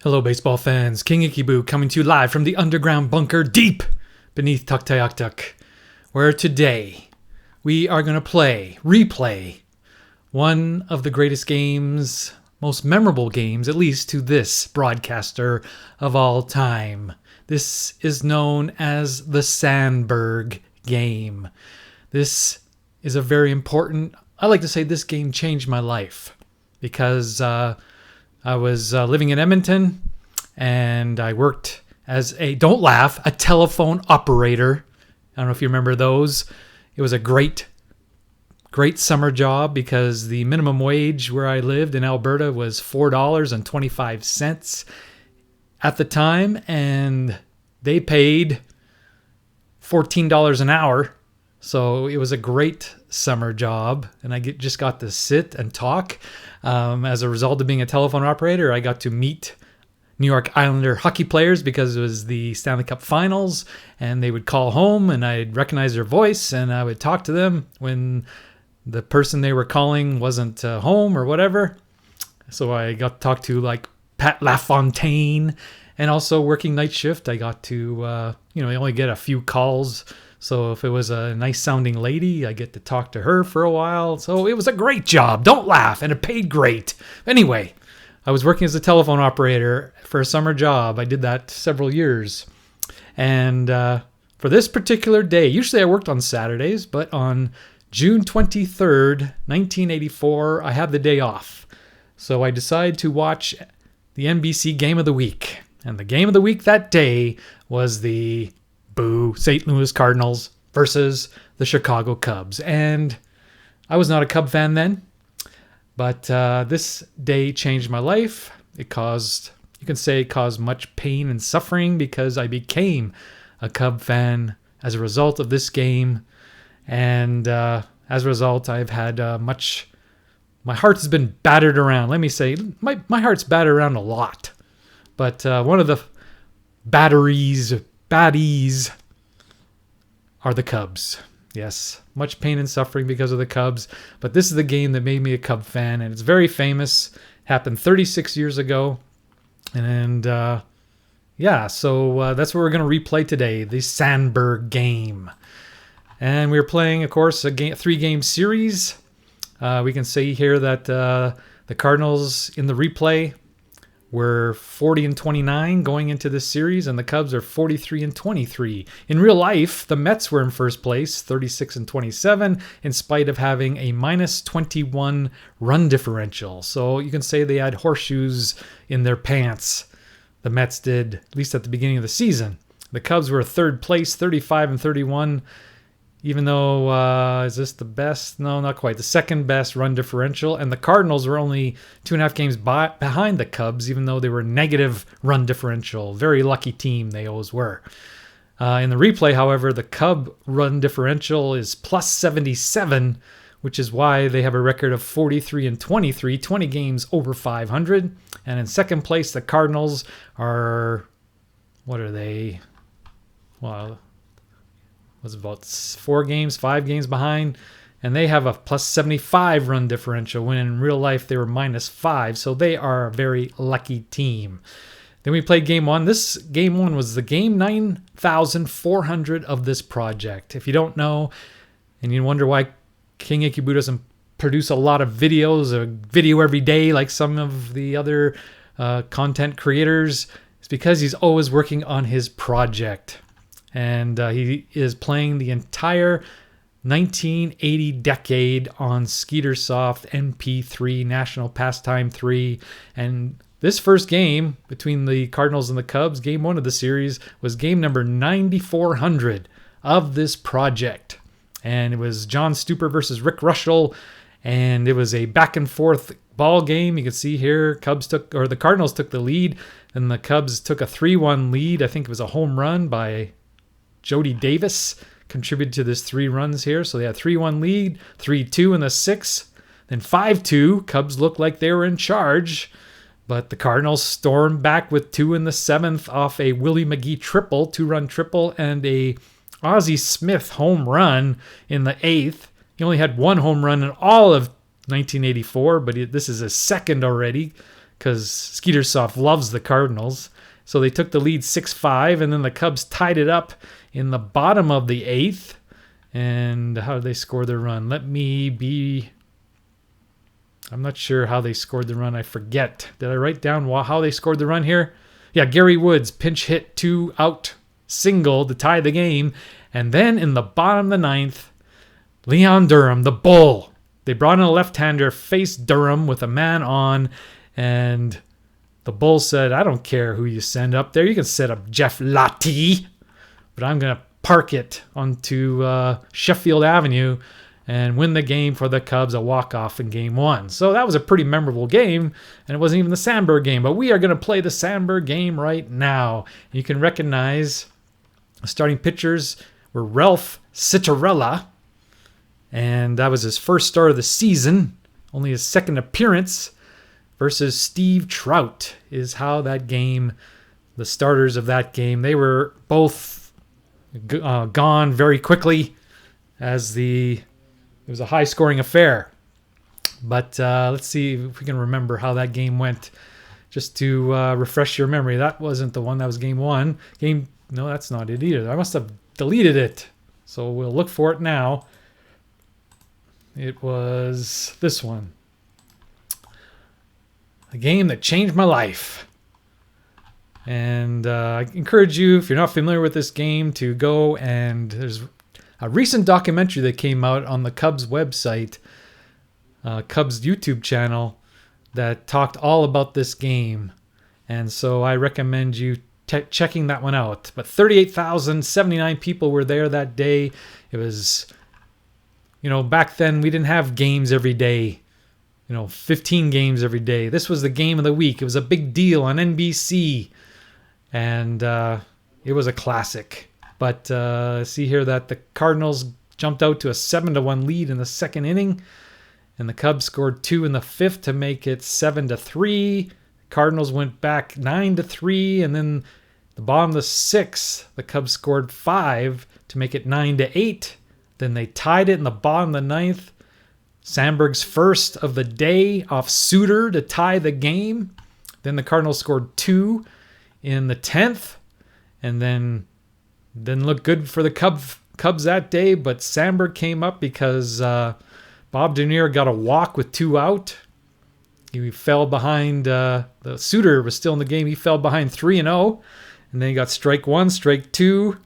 Hello, baseball fans. King Ikibu coming to you live from the underground bunker deep beneath Tuktoyaktuk, where today we are going to replay one of the greatest games, most memorable games, at least to this broadcaster of all time. This is known as the Sandberg Game. This is a very important, I like to say this game changed my life because I was living in Edmonton, and I worked as a telephone operator. I don't know if you remember those. It was a great summer job because the minimum wage where I lived in Alberta was $4.25 at the time, and they paid $14 an hour. So it was a great summer job, and I just got to sit and talk. As a result of being a telephone operator, I got to meet New York Islander hockey players because it was the Stanley Cup Finals, and they would call home, and I'd recognize their voice, and I would talk to them when the person they were calling wasn't home or whatever. So I got to talk to like Pat LaFontaine, and also working night shift, I got to, you only get a few calls. So if it was a nice sounding lady, I get to talk to her for a while. So it was a great job. Don't laugh. And it paid great. Anyway, I was working as a telephone operator for a summer job. I did that several years. And for this particular day, usually I worked on Saturdays, but on June 23rd, 1984, I had the day off. So I decided to watch the NBC Game of the Week. And the Game of the Week that day was the St. Louis Cardinals versus the Chicago Cubs. And I was not a Cub fan then, but this day changed my life. It caused much pain and suffering because I became a Cub fan as a result of this game. And as a result, I've had my heart has been battered around. Let me say, my heart's battered around a lot. But one of the baddies are the Cubs. Yes, much pain and suffering because of the Cubs, but this is the game that made me a Cub fan, and it's very famous. It happened 36 years ago, and so that's what we're going to replay today, the Sandberg Game. And we're playing, of course, a 3-game series. We can see here that the Cardinals in the replay were 40-29 going into this series, and the Cubs are 43-23. In real life, the Mets were in first place, 36-27, in spite of having a minus 21 run differential. So you can say they had horseshoes in their pants. The Mets did, at least at the beginning of the season. The Cubs were third place, 35-31. Even though, is this the best? No, not quite. The second best run differential. And the Cardinals were only 2.5 games behind the Cubs, even though they were negative run differential. Very lucky team they always were. In the replay, however, the Cub run differential is plus 77, which is why they have a record of 43-23, 20 games over 500. And in second place, the Cardinals are, what are they? Well, was about 5 games behind, and they have a plus 75 run differential when in real life they were minus 5, so they are a very lucky team. Then we played game 1. This game 1 was the game 9,400 of this project. If you don't know, and you wonder why King Ikibu doesn't produce a lot of videos, a video every day like some of the other content creators, it's because he's always working on his project. And he is playing the entire 1980 decade on Skeetersoft NP3, National Pastime 3. And this first game between the Cardinals and the Cubs, game 1 of the series, was game number 9,400 of this project. And it was John Stupor versus Rick Rushell. And it was a back and forth ball game. You can see here, the Cardinals took the lead, and the Cubs took a 3-1 lead. I think it was a home run by Jody Davis contributed to this 3 runs here. So they had 3-1 lead, 3-2 in the 6th, then 5-2. Cubs looked like they were in charge, but the Cardinals stormed back with 2 in the 7th off a Willie McGee triple, 2-run triple, and a Ozzie Smith home run in the 8th. He only had 1 home run in all of 1984, but this is his second already, because Skeetersoft loves the Cardinals. So they took the lead 6-5, and then the Cubs tied it up in the bottom of the 8th. And how did they score their run? I'm not sure how they scored the run. I forget. Did I write down how they scored the run here? Yeah, Gary Woods pinch hit 2-out single to tie the game. And then in the bottom of the 9th, Leon Durham, the Bull. They brought in a left-hander, faced Durham with a man on, and the Bull said, I don't care who you send up there. You can set up Jeff Lottie, but I'm going to park it onto Sheffield Avenue and win the game for the Cubs, a walk-off in Game 1. So that was a pretty memorable game, and it wasn't even the Sandberg game, but we are going to play the Sandberg game right now. You can recognize the starting pitchers were Ralph Citarella, and that was his first start of the season, only his second appearance, versus Steve Trout is how that game, the starters of that game, they were both gone very quickly as it was a high-scoring affair. But let's see if we can remember how that game went, just to refresh your memory. That wasn't the one. That was Game 1. No, that's not it either. I must have deleted it. So we'll look for it now. It was this one. A game that changed my life. And I encourage you, if you're not familiar with this game, to go and there's a recent documentary that came out on the Cubs website, Cubs YouTube channel, that talked all about this game. And so I recommend you checking that one out. But 38,079 people were there that day. It was, back then we didn't have games every day. 15 games every day. This was the game of the week. It was a big deal on NBC. And it was a classic. But see here that the Cardinals jumped out to a 7-1 lead in the second inning. And the Cubs scored 2 in the 5th to make it 7-3. Cardinals went back 9-3. And then the bottom of the 6th, the Cubs scored 5 to make it 9-8. Then they tied it in the bottom of the 9th. Sandberg's first of the day off Suter to tie the game. Then the Cardinals scored 2 in the 10th. And then didn't look good for the Cubs that day. But Sandberg came up because Bob Dernier got a walk with 2 out. He fell behind. The Suter was still in the game. He fell behind 3-0. And then he got strike 1, strike 2.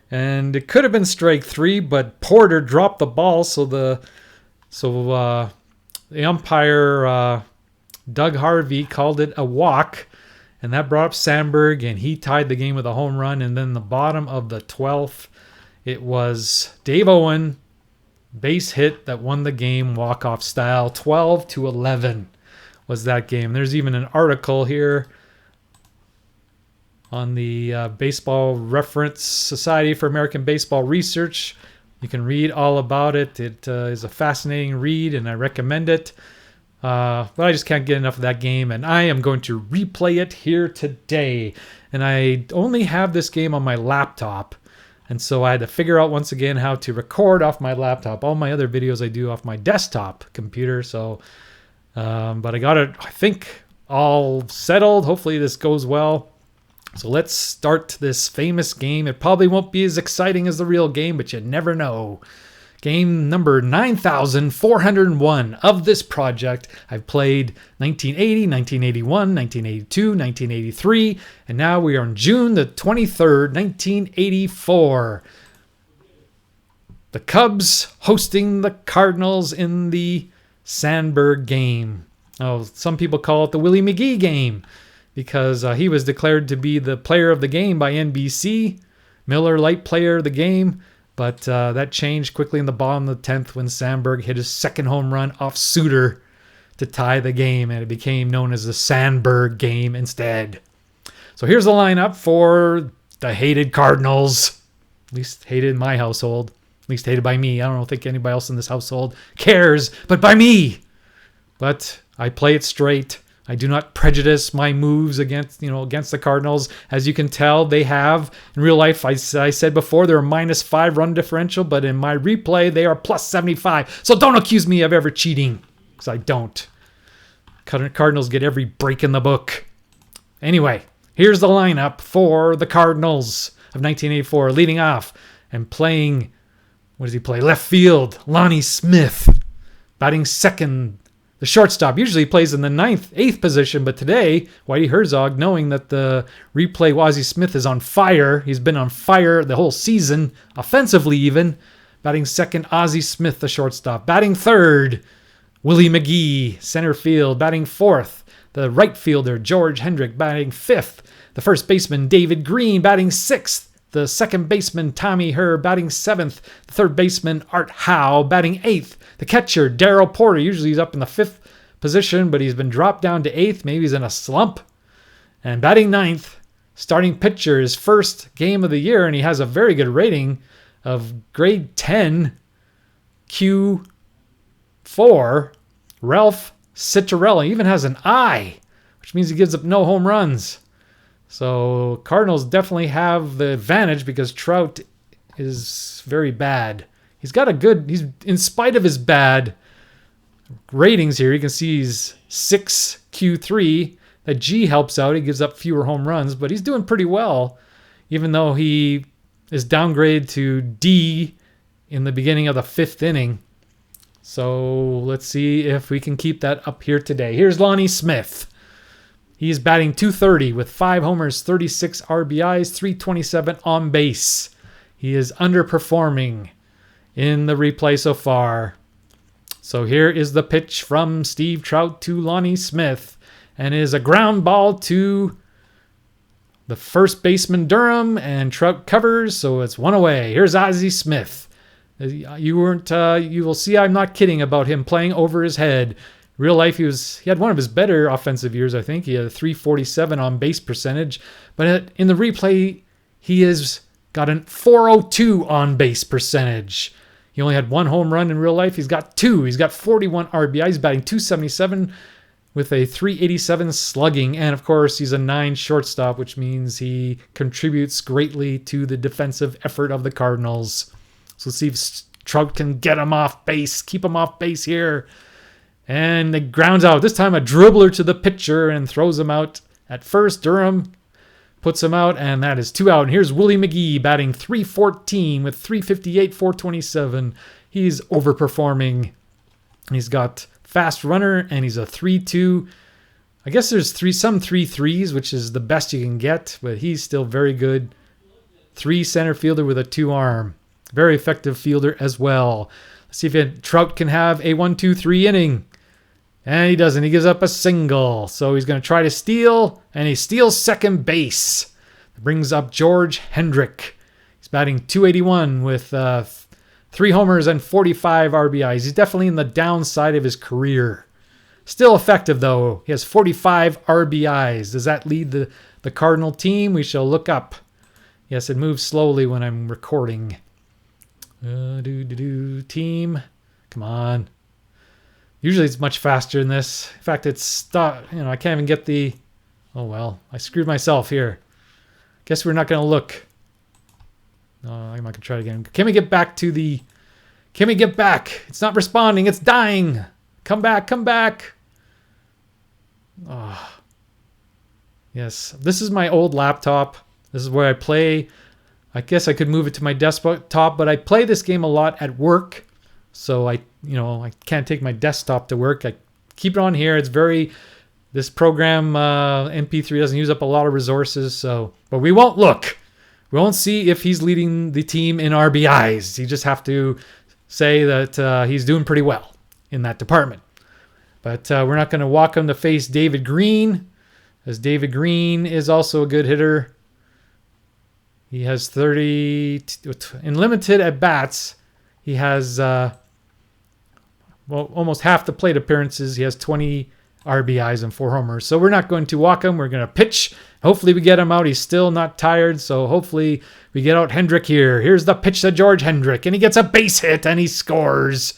And it could have been strike 3, but Porter dropped the ball. So the umpire, Doug Harvey, called it a walk, and that brought up Sandberg, and he tied the game with a home run. And then the bottom of the 12th, it was Dave Owen, base hit that won the game, walk-off style. 12-11 was that game. There's even an article here on the Baseball Reference Society for American Baseball Research. You can read all about it. It is a fascinating read, and I recommend it. But I just can't get enough of that game, and I am going to replay it here today. And I only have this game on my laptop, and so I had to figure out once again how to record off my laptop. All my other videos I do off my desktop computer. So, but I got it, I think, all settled. Hopefully this goes well. So let's start this famous game. It probably won't be as exciting as the real game, but you never know. Game number 9,401 of this project. I've played 1980, 1981, 1982, 1983, and now we are on June the 23rd, 1984. The Cubs hosting the Cardinals in the Sandberg game. Oh, some people call it the Willie McGee game, because he was declared to be the player of the game by NBC. Miller, light player of the game. But that changed quickly in the bottom of the 10th when Sandberg hit his second home run off Suter to tie the game. And it became known as the Sandberg game instead. So here's the lineup for the hated Cardinals. At least hated in my household. At least hated by me. I don't think anybody else in this household cares, but by me. But I play it straight. I do not prejudice my moves against the Cardinals. As you can tell, they have. In real life, I said before, they're a -5 run differential, but in my replay, they are +75. So don't accuse me of ever cheating, because I don't. Cardinals get every break in the book. Anyway, here's the lineup for the Cardinals of 1984. Leading off and playing, what does he play? Left field, Lonnie Smith. Batting second, the shortstop. Usually he plays in the 8th position, but today, Whitey Herzog, knowing that the replay Ozzie Smith is on fire, he's been on fire the whole season, offensively even. Batting second, Ozzie Smith, the shortstop. Batting third, Willie McGee, center field. Batting fourth, the right fielder, George Hendrick. Batting fifth, the first baseman, David Green. Batting sixth, the second baseman, Tommy Herr. Batting seventh, the third baseman, Art Howe. Batting eighth, the catcher, Darryl Porter. Usually he's up in the 5th position, but he's been dropped down to 8th. Maybe he's in a slump. And batting ninth, starting pitcher, his first game of the year, and he has a very good rating of grade 10 Q4. Ralph Citarella even has an I, which means he gives up no home runs. So Cardinals definitely have the advantage because Trout is very bad. He's in spite of his bad ratings here, you can see he's 6 Q3. That G helps out. He gives up fewer home runs, but he's doing pretty well, even though he is downgraded to D in the beginning of the 5th inning. So let's see if we can keep that up here today. Here's Lonnie Smith. He's batting .230 with 5 homers, 36 RBIs, 327 on base. He is underperforming in the replay so far. So here is the pitch from Steve Trout to Lonnie Smith. And it is a ground ball to the first baseman Durham, and Trout covers, so it's 1 away. Here's Ozzie Smith. You will see I'm not kidding about him playing over his head. Real life, he had one of his better offensive years, I think. He had a .347 on base percentage. But in the replay, he has got a .402 on base percentage. He only had 1 home run in real life. He's got 2. He's got 41 RBIs. He's batting .277 with a .387 slugging. And, of course, he's a 9 shortstop, which means he contributes greatly to the defensive effort of the Cardinals. So let's see if Trout can get him off base, keep him off base here. And it grounds out. This time a dribbler to the pitcher and throws him out at first. Durham puts him out, and that is 2 out. And here's Willie McGee batting .314 with .358, .427. He's overperforming. He's got fast runner, and he's a 3-2. I guess there's some 3-3s, which is the best you can get, but he's still very good. 3 center fielder with a 2 arm. Very effective fielder as well. Let's see if Trout can have a 1-2-3 inning. And he doesn't. He gives up a single. So he's going to try to steal, and he steals second base. Brings up George Hendrick. He's batting .281 with 3 homers and 45 RBIs. He's definitely in the downside of his career. Still effective, though. He has 45 RBIs. Does that lead the Cardinal team? We shall look up. Yes, it moves slowly when I'm recording. Team. Come on. Usually it's much faster than this. In fact, it's stuck. I can't even get the... Oh, well. I screwed myself here. Guess we're not going to look. No, I'm not going to try it again. Can we get back to the... Can we get back? It's not responding. It's dying. Come back. Come back. Oh. Yes. This is my old laptop. This is where I play... I guess I could move it to my desktop, but I play this game a lot at work. So I can't take my desktop to work. I keep it on here. This program, NP3, doesn't use up a lot of resources. But we won't look. We won't see if he's leading the team in RBIs. You just have to say that he's doing pretty well in that department. But we're not going to walk him to face David Green, as David Green is also a good hitter. He has 30 in limited at bats. He has almost half the plate appearances. He has 20 RBIs and 4 homers. So we're not going to walk him. We're going to pitch. Hopefully we get him out. He's still not tired. So hopefully we get out Hendrick here. Here's the pitch to George Hendrick, and he gets a base hit and he scores.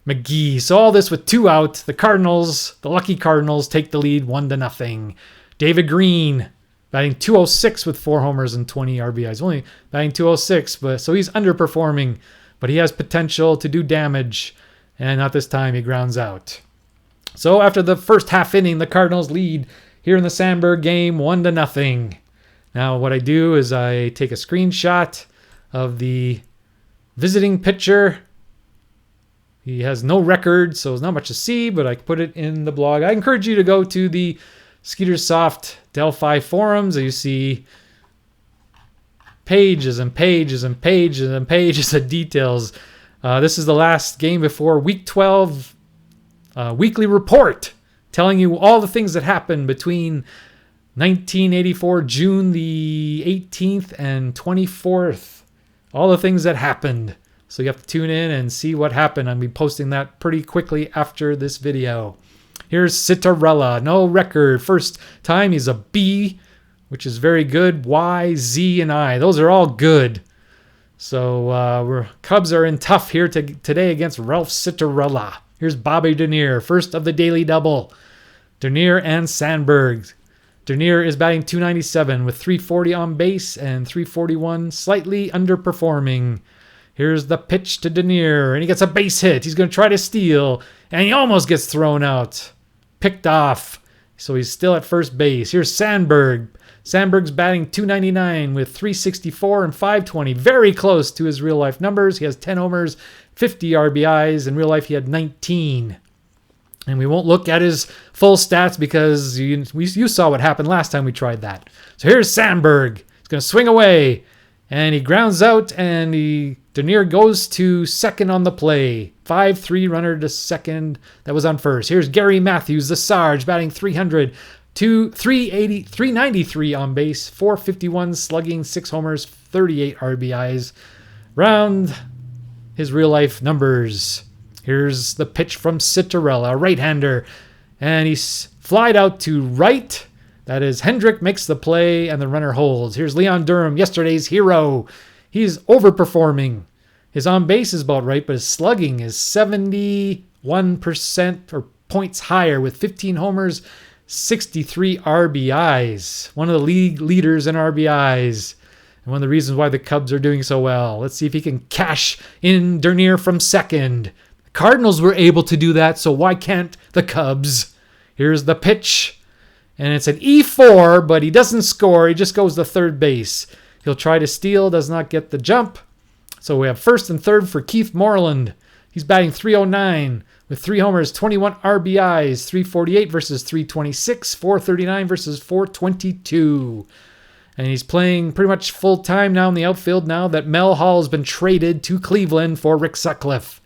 McGee. So all this with 2 out. The Cardinals, the lucky Cardinals, take the lead 1-0. David Green batting .206 with 4 homers and 20 RBIs. Only batting .206, so he's underperforming, but he has potential to do damage. And not this time, he grounds out. So after the first half inning, the Cardinals lead here in the Sandberg game 1-0. Now what I do is I take a screenshot of the visiting pitcher. He has no record, so there's not much to see, but I put it in the blog. I encourage you to go to the Skeetersoft Delphi forums. You see pages and pages and pages and pages of details. This is the last game before Week 12 weekly report, telling you all the things that happened between 1984, June the 18th and 24th. All the things that happened. So you have to tune in and see what happened. I'll be posting that pretty quickly after this video. Here's Citarella. No record. First time he's a B, which is very good. Y, Z, and I. Those are all good. So Cubs are in tough here today against Ralph Citarella. Here's Bobby Dernier, first of the daily double. Dernier and Sandberg. Dernier is batting .297 with .340 on base and .341 slightly underperforming. Here's the pitch to Dernier, and he gets a base hit. He's going to try to steal, and he almost gets thrown out. Picked off. So he's still at first base. Here's Sandberg. Sandberg's batting .299 with .364 and .520. Very close to his real-life numbers. He has 10 homers, 50 RBIs. In real life, he had 19. And we won't look at his full stats because you saw what happened last time we tried that. So here's Sandberg. He's going to swing away. And he grounds out, and Dernier goes to second on the play. 5-3 runner to second. That was on first. Here's Gary Matthews, the Sarge, batting .300. 393 on base, .451 slugging, 6 homers, 38 RBIs. Round his real-life numbers. Here's the pitch from Citarella, a right-hander. And he's flied out to right. That is, Hendrick makes the play, and the runner holds. Here's Leon Durham, yesterday's hero. He's overperforming. His on-base is about right, but his slugging is 71% or points higher with 15 homers, 63 RBIs. One of the league leaders in RBIs. And one of the reasons why the Cubs are doing so well. Let's see if he can cash in Dernier from second. The Cardinals were able to do that, so why can't the Cubs? Here's the pitch. And it's an E4, but he doesn't score. He just goes to third base. He'll try to steal, does not get the jump. So we have first and third for Keith Moreland. He's batting .309 with 3 homers, 21 RBIs, .348 versus .326, .439 versus .422. And he's playing pretty much full time now in the outfield now that Mel Hall has been traded to Cleveland for Rick Sutcliffe.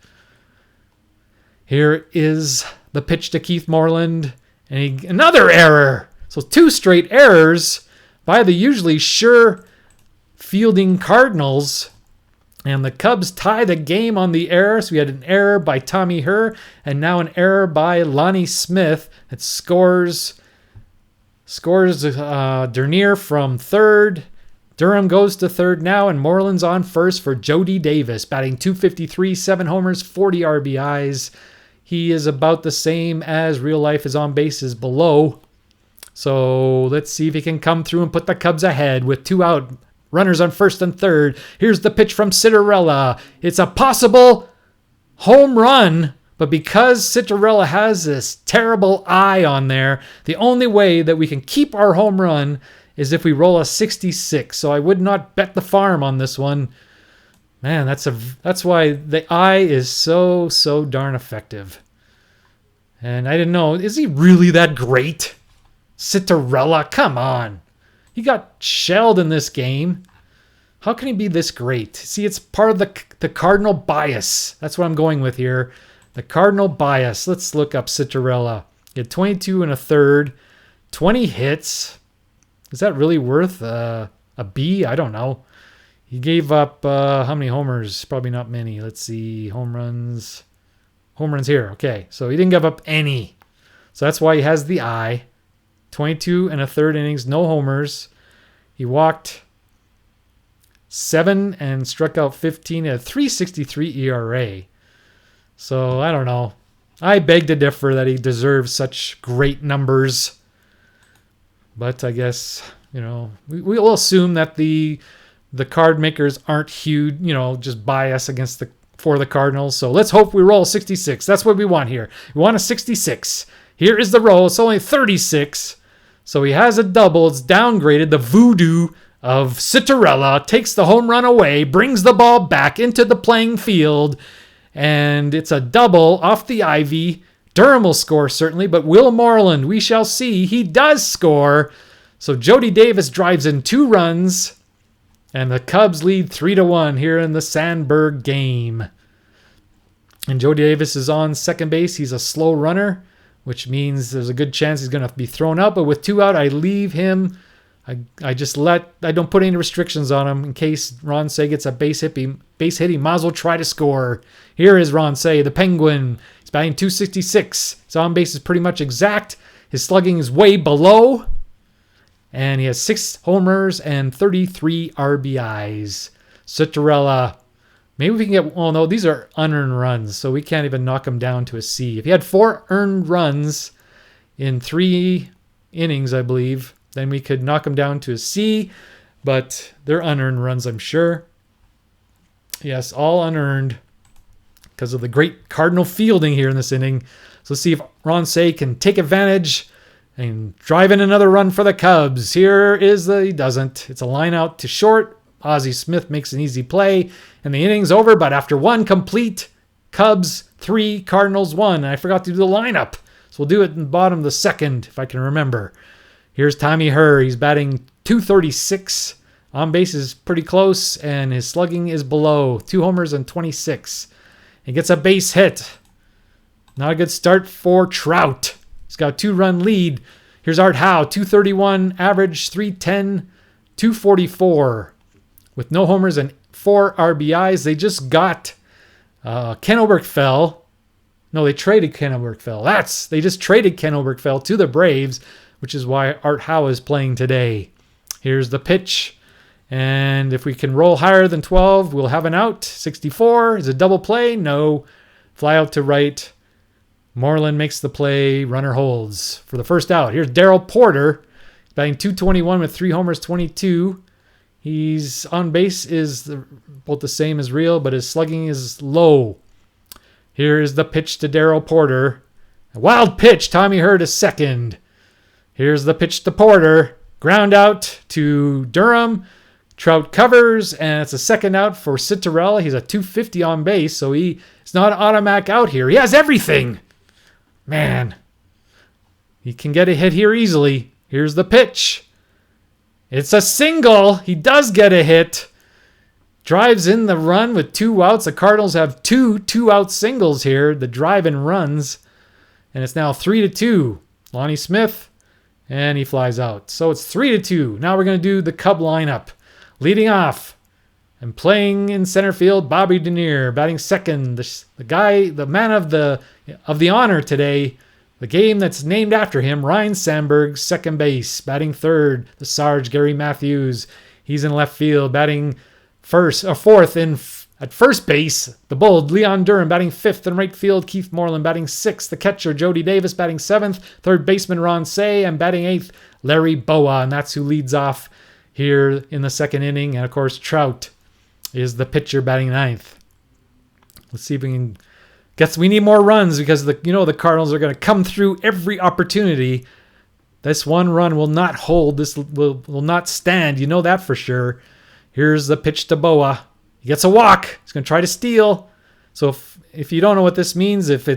Here is the pitch to Keith Moreland. And another error. So 2 straight errors by the usually sure fielding Cardinals. And the Cubs tie the game on the error. So we had an error by Tommy Herr and now an error by Lonnie Smith that scores Dernier from third. Durham goes to third now, and Moreland's on first for Jody Davis, batting .253, 7 homers, 40 RBIs. He is about the same as real life. His on base is below. So let's see if he can come through and put the Cubs ahead with 2 out. Runners on first and third. Here's the pitch from Citarella. It's a possible home run, but because Citarella has this terrible eye on there, the only way that we can keep our home run is if we roll a 66. So I would not bet the farm on this one. Man, that's why the eye is so darn effective. And I didn't know, is he really that great? Citarella, come on. He got shelled in this game. How can he be this great? See, it's part of the Cardinal bias. That's what I'm going with here. The Cardinal bias. Let's look up Citarella. He had 22 1/3, 20 hits. Is that really worth a B? I don't know. He gave up how many homers? Probably not many. Let's see. Home runs. Home runs here. Okay. So he didn't give up any. So that's why he has the eye. 22 1/3 innings, no homers. He walked 7 and struck out 15 at a .363 ERA. So I don't know. I beg to differ that he deserves such great numbers. But I guess, we'll assume that the card makers aren't huge, just bias for the Cardinals. So let's hope we roll 66. That's what we want here. We want a 66. Here is the roll. It's only 36. So he has a double. It's downgraded. The voodoo of Citarella takes the home run away, brings the ball back into the playing field, and it's a double off the ivy. Durham will score, certainly, but Will Moreland, we shall see. He does score. So Jody Davis drives in 2 runs, and the Cubs lead 3-1 here in the Sandberg game. And Jody Davis is on second base. He's a slow runner, which means there's a good chance he's going to be thrown out. But with 2 out, I leave him. I don't put any restrictions on him in case Ron Say gets a base hit. He might as well try to score. Here is Ron Say, the Penguin. He's batting .266. His on base is pretty much exact. His slugging is way below. And he has 6 homers and 33 RBIs. Citarella. Maybe we can get... Oh, no, these are unearned runs, so we can't even knock him down to a C. If he had 4 earned runs in 3 innings, I believe, then we could knock him down to a C, but they're unearned runs, I'm sure. Yes, all unearned because of the great Cardinal fielding here in this inning. So let's see if Ron Say can take advantage and drive in another run for the Cubs. Here is he doesn't. It's a line out to short. Ozzie Smith makes an easy play, and the inning's over, but after 1 complete, Cubs 3, Cardinals 1. And I forgot to do the lineup, so we'll do it in the bottom of the second, if I can remember. Here's Tommy Herr. He's batting .236. On base is pretty close, and his slugging is below. 2 homers and 26. He gets a base hit. Not a good start for Trout. He's got a 2-run lead. Here's Art Howe. .231 average, .310, .244. With no homers and 4 RBIs. They just got Ken Oberkfell. No, they traded Ken Oberkfell. They just traded Ken Oberkfell to the Braves, which is why Art Howe is playing today. Here's the pitch. And if we can roll higher than 12, we'll have an out. 64. Is it double play? No. Fly out to right. Moreland makes the play. Runner holds for the first out. Here's Darryl Porter. He's batting .221 with 3 homers, 22. He's on base is both the same as real, but his slugging is low. Here is the pitch to Darryl Porter. A wild pitch. Tommy Herr to second. Here's the pitch to Porter. Ground out to Durham. Trout covers, and it's a second out for Citarella. He's a .250 on base, so he is not automatic out here. He has everything. Man. He can get a hit here easily. Here's the pitch. It's a single. He does get a hit. Drives in the run with 2 outs. The Cardinals have 2 2-out singles here. The drive-in runs. And it's now 3-2. Lonnie Smith. And he flies out. So it's 3-2. Now we're going to do the Cub lineup. Leading off and playing in center field, Bobby Dernier. Batting second. The man of the honor today. The game that's named after him, Ryne Sandberg, second base. Batting third, the Sarge, Gary Matthews. He's in left field. Batting fourth at first base, the Bull, Leon Durham. Batting fifth in right field, Keith Moreland. Batting sixth, the catcher, Jody Davis. Batting seventh, third baseman, Ron Say. And batting eighth, Larry Boa. And that's who leads off here in the second inning. And, of course, Trout is the pitcher batting ninth. Let's see if we can... we need more runs because the Cardinals are going to come through every opportunity. This one run will not hold. This will not stand. You know that for sure. Here's the pitch to Boa. He gets a walk. He's going to try to steal. So if you don't know what this means, if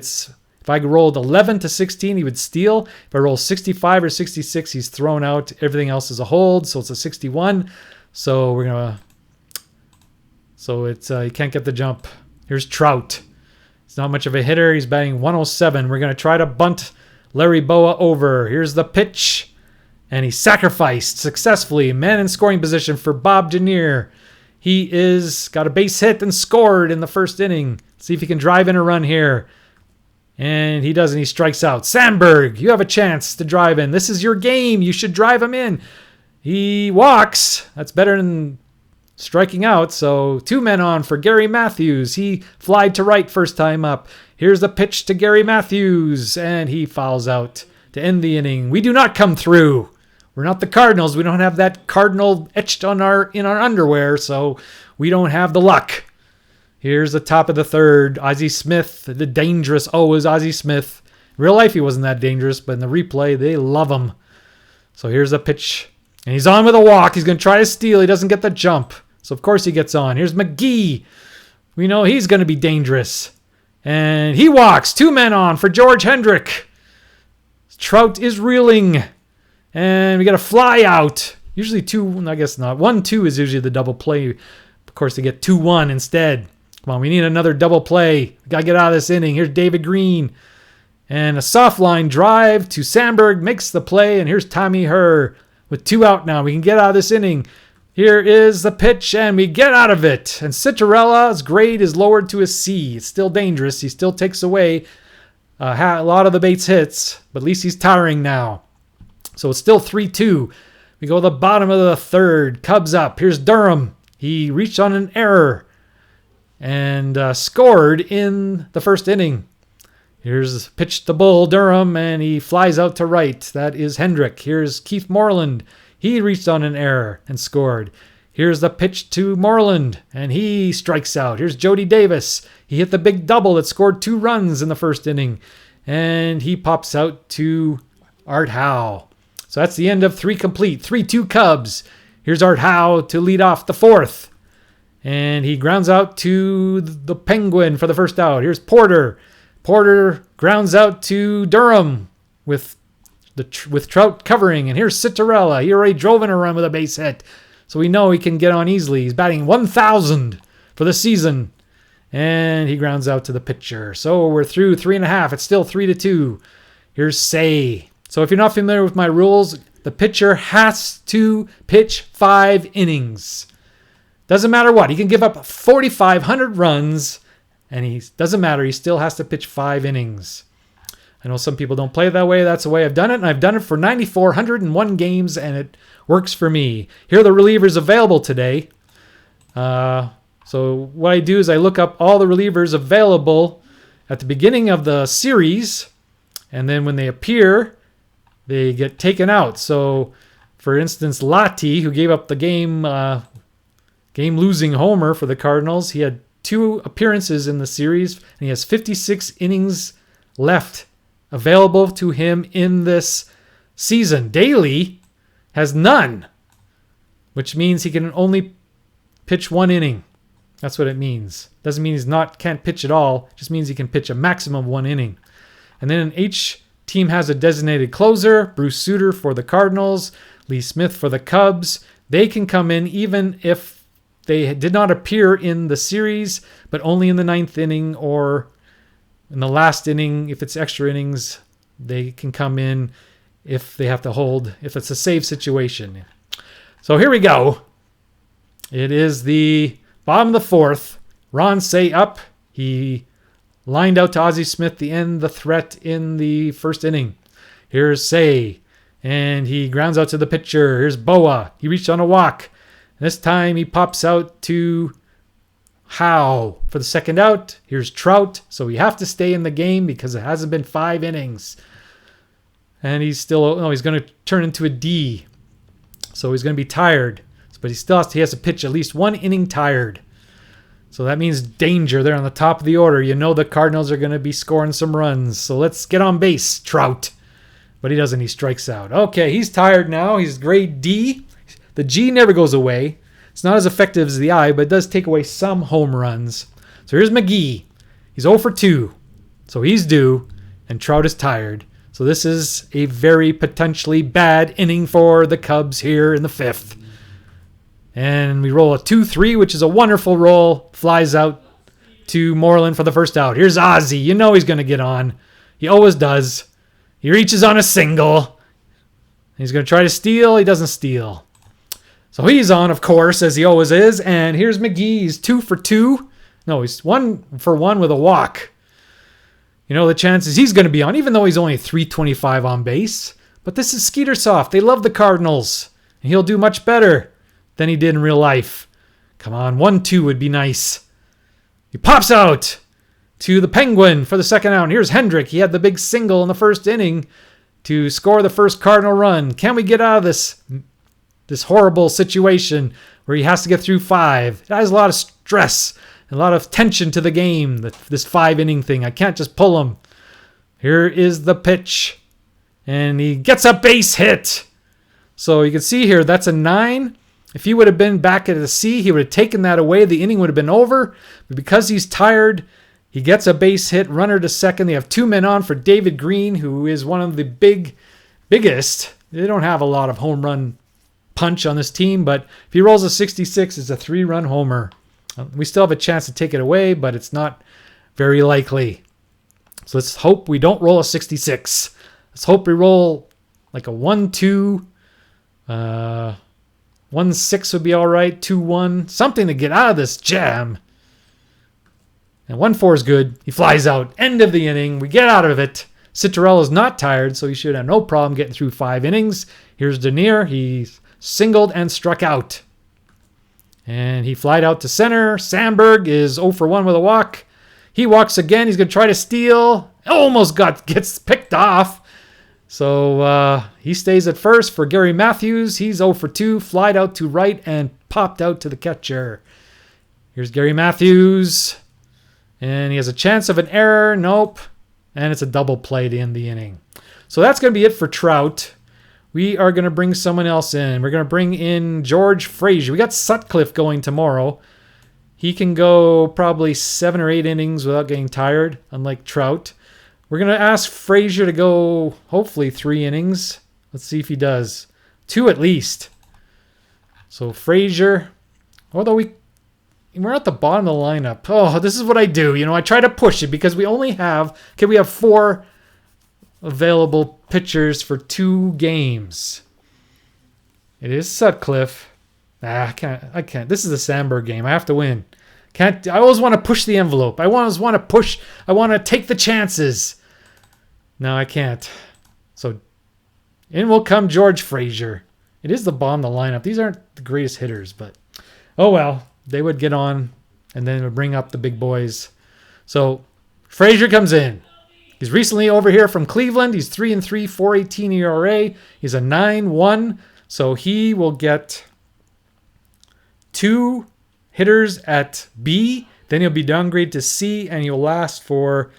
I rolled 11 to 16, he would steal. If I roll 65 or 66, he's thrown out. Everything else is a hold. So it's a 61. So he can't get the jump. Here's Trout. He's not much of a hitter. He's batting 107. We're going to try to bunt Larry Boa over. Here's the pitch. And he sacrificed successfully. Man in scoring position for Bob Dernier. He got a base hit and scored in the first inning. Let's see if he can drive in a run here. And he doesn't. He strikes out. Sandberg, you have a chance to drive in. This is your game. You should drive him in. He walks. That's better than striking out. So 2 men on for Gary Matthews. He flied to right first time up. Here's the pitch to Gary Matthews. And he fouls out to end the inning. We do not come through. We're not the Cardinals. We don't have that Cardinal etched in our underwear. So we don't have the luck. Here's the top of the third. Ozzie Smith, the dangerous is Ozzie Smith. Real life, he wasn't that dangerous, but in the replay, they love him. So here's a pitch. And he's on with a walk. He's going to try to steal. He doesn't get the jump. So, of course, he gets on. Here's McGee. We know he's going to be dangerous. And he walks. 2 men on for George Hendrick. Trout is reeling. And we got a fly out. Usually 2, I guess not. 1-2 is usually the double play. Of course, they get 2-1 instead. Come on, we need another double play. We got to get out of this inning. Here's David Green. And a soft line drive to Sandberg makes the play. And here's Tommy Herr with 2 out now. We can get out of this inning. Here is the pitch, and we get out of it. And Citarella's grade is lowered to a C. It's still dangerous. He still takes away a lot of the base hits, but at least he's tiring now. So it's still 3-2. We go to the bottom of the third. Cubs up. Here's Durham. He reached on an error and scored in the first inning. Here's pitch to Bull Durham, and he flies out to right. That is Hendrick. Here's Keith Moreland. He reached on an error and scored. Here's the pitch to Moreland, and he strikes out. Here's Jody Davis. He hit the big double that scored 2 runs in the first inning, and he pops out to Art Howe. So that's the end of 3 complete. 3-2 Cubs. Here's Art Howe to lead off the 4th, and he grounds out to the Penguin for the first out. Here's Porter. Porter grounds out to Durham with Trout covering. And here's Citarella. He already drove in a run with a base hit. So we know he can get on easily. He's batting 1,000 for the season. And he grounds out to the pitcher. So we're through 3.5. It's still 3-2. Here's Say. So if you're not familiar with my rules, the pitcher has to pitch 5 innings. Doesn't matter what. He can give up 4,500 runs. And he doesn't matter. He still has to pitch 5 innings. I know some people don't play it that way. That's the way I've done it. And I've done it for 9,401 games, and it works for me. Here are the relievers available today. So what I do is I look up all the relievers available at the beginning of the series. And then when they appear, they get taken out. So, for instance, Lottie, who gave up the game-losing homer for the Cardinals, he had 2 appearances in the series, and he has 56 innings left available to him in this season. Daly has none, which means he can only pitch 1 inning. That's what it means. Doesn't mean can't pitch at all. It just means he can pitch a maximum of 1 inning. And then each team has a designated closer. Bruce Sutter for the Cardinals, Lee Smith for the Cubs. They can come in even if they did not appear in the series, but only in the 9th inning or in the last inning. If it's extra innings, they can come in if they have to hold, if it's a save situation. So here we go. It is the bottom of the 4th. Ron Say up. He lined out to Ozzie Smith to end the threat in the first inning. Here's Say, and he grounds out to the pitcher. Here's Boa. He reached on a walk. This time he pops out to Howe for the second out. Here's Trout. So we have to stay in the game because it hasn't been 5 innings. And he's going to turn into a D. So he's going to be tired. But he has to pitch at least 1 inning tired. So that means danger. They're on the top of the order. You know the Cardinals are going to be scoring some runs. So let's get on base, Trout. But he doesn't. He strikes out. Okay, he's tired now. He's grade D. The G never goes away. It's not as effective as the I, but it does take away some home runs. So here's McGee. He's 0 for 2. So he's due, and Trout is tired. So this is a very potentially bad inning for the Cubs here in the 5th. And we roll a 2-3, which is a wonderful roll. Flies out to Moreland for the first out. Here's Ozzie. You know he's going to get on. He always does. He reaches on a single. He's going to try to steal. He doesn't steal. So he's on, of course, as he always is. And here's McGee. He's 2 for 2. No, he's 1 for 1 with a walk. You know, the chances he's going to be on, even though he's only 325 on base. But this is Skeetersoft. They love the Cardinals. And he'll do much better than he did in real life. Come on, 1-2 would be nice. He pops out to the Penguin for the second out. And here's Hendrick. He had the big single in the first inning to score the first Cardinal run. Can we get out of this horrible situation where he has to get through 5? It has a lot of stress, a lot of tension to the game, this 5-inning thing. I can't just pull him. Here is the pitch. And he gets a base hit. So you can see here, that's a 9. If he would have been back at a C, he would have taken that away. The inning would have been over. But because he's tired, he gets a base hit, runner to second. They have 2 men on for David Green, who is one of the biggest. They don't have a lot of home run punch on this team, but if he rolls a 66, it's a 3-run homer. We still have a chance to take it away, but it's not very likely. So let's hope we don't roll a 66. Let's hope we roll like a 1-2. 1-6 would be all right. 2-1. Something to get out of this jam. And 1-4 is good. He flies out. End of the inning. We get out of it. Citarella's not tired, so he should have no problem getting through 5 innings. Here's Denier. He's singled and struck out. And he flied out to center. Sandberg is 0 for 1 with a walk. He walks again. He's going to try to steal. Almost gets picked off. So he stays at first for Gary Matthews. He's 0 for 2. Flied out to right and popped out to the catcher. Here's Gary Matthews. And he has a chance of an error. Nope. And it's a double play to end the inning. So that's going to be it for Trout. We are going to bring someone else in. We're going to bring in George Frazier. We got Sutcliffe going tomorrow. He can go probably 7 or 8 innings without getting tired, unlike Trout. We're going to ask Frazier to go hopefully 3 innings. Let's see if he does. 2 at least. So Frazier, although we're at the bottom of the lineup. Oh, this is what I do. I try to push it because we only have, we have 4 available pitchers for 2 games. It is Sutcliffe. I can't. This is a Sandberg game. I have to win. I always want to push the envelope. I always want to push. I want to take the chances. No, I can't. So in will come George Frazier. It is the bottom of the lineup. These aren't the greatest hitters, but oh well. They would get on, and then it would bring up the big boys. So Frazier comes in. He's recently over here from Cleveland. He's 3-3, 4.18 ERA. He's a 9-1, so he will get 2 hitters at B. Then he'll be downgraded to C, and he'll last for,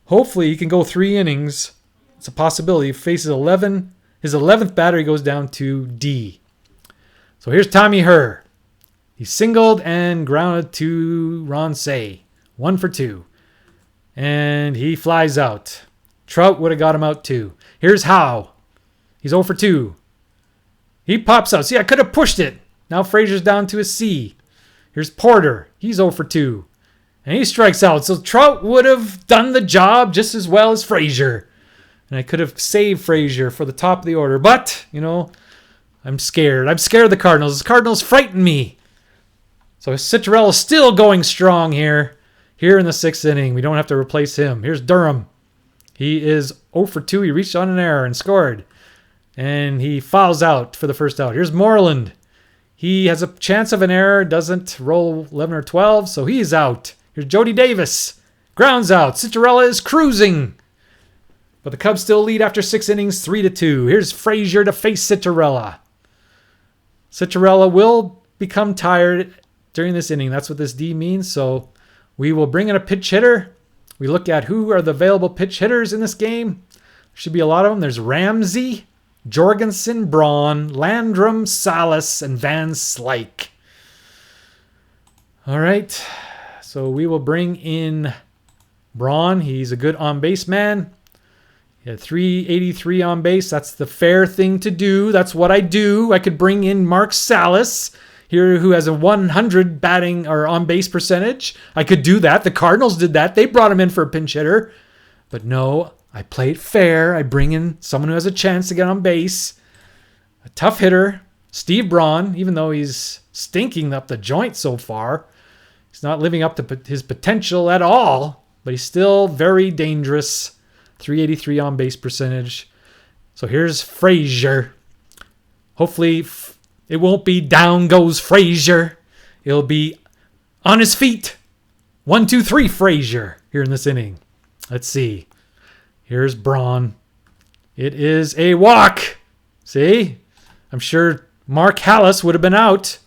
hopefully he can go 3 innings. It's a possibility. He faces 11. His 11th batter, he goes down to D. So here's Tommy Herr. He singled and grounded to Ron Say. 1 for 2. And he flies out. Trout would have got him out too. Here's Howe. He's 0 for 2. He pops out. See, I could have pushed it. Now Frazier's down to a C. Here's Porter. He's 0 for 2. And he strikes out. So Trout would have done the job just as well as Frazier. And I could have saved Frazier for the top of the order. But, I'm scared. I'm scared of the Cardinals. The Cardinals frighten me. So Citarella's still going strong here in the 6th inning. We don't have to replace him. Here's Durham. He is 0 for 2. He reached on an error and scored. And he fouls out for the first out. Here's Moreland. He has a chance of an error. Doesn't roll 11 or 12, so he's out. Here's Jody Davis. Grounds out. Citarella is cruising. But the Cubs still lead after 6 innings, 3-2. Here's Frazier to face Citarella. Citarella will become tired during this inning. That's what this D means. So we will bring in a pitch hitter. We look at who are the available pitch hitters in this game. There should be a lot of them. There's Ramsey, Jorgensen, Braun, Landrum, Salas, and Van Slyke. All right. So we will bring in Braun. He's a good on-base man. He had 383 on base. That's the fair thing to do. That's what I do. I could bring in Mark Salas here, who has a 100 batting or on-base percentage. I could do that. The Cardinals did that. They brought him in for a pinch hitter. But no, I play it fair. I bring in someone who has a chance to get on base. A tough hitter, Steve Braun, even though he's stinking up the joint so far. He's not living up to his potential at all, but he's still very dangerous. 383 on-base percentage. So here's Frazier. Hopefully it won't be down goes Frazier. It'll be on his feet. 1, 2, 3 Frazier here in this inning. Let's see. Here's Braun. It is a walk. See? I'm sure Mark Hallis would have been out.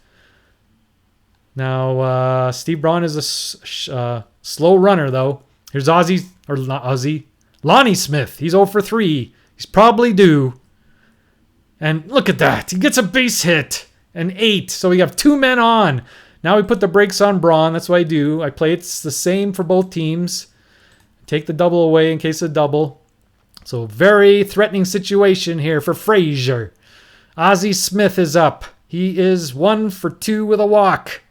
Now, Steve Braun is a slow runner, though. Here's Ozzy, or not Ozzy, Lonnie Smith, he's 0 for 3. He's probably due. And look at that. He gets a base hit. An 8. So we have 2 men on. Now we put the brakes on Braun. That's what I do. I play it's the same for both teams. Take the double away in case of double. So very threatening situation here for Frazier. Ozzie Smith is up. He is 1 for 2 with a walk.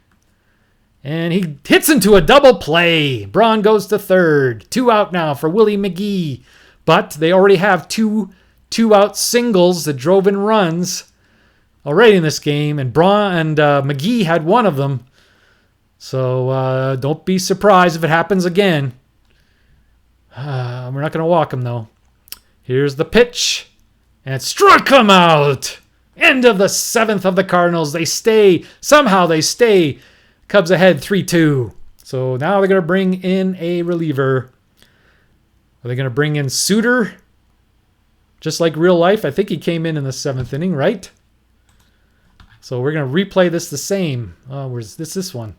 And he hits into a double play. Braun goes to third. 2 out now for Willie McGee. But they already have two out singles that drove in runs already in this game. And Braun and McGee had one of them. So don't be surprised if it happens again. We're not going to walk him, though. Here's the pitch. And it struck him out. End of the 7th of the Cardinals. They stay. Somehow they stay. Cubs ahead 3-2. So now they're going to bring in a reliever. Are they going to bring in Suter? Just like real life. I think he came in the 7th inning, right? So we're going to replay this the same. Where's this one?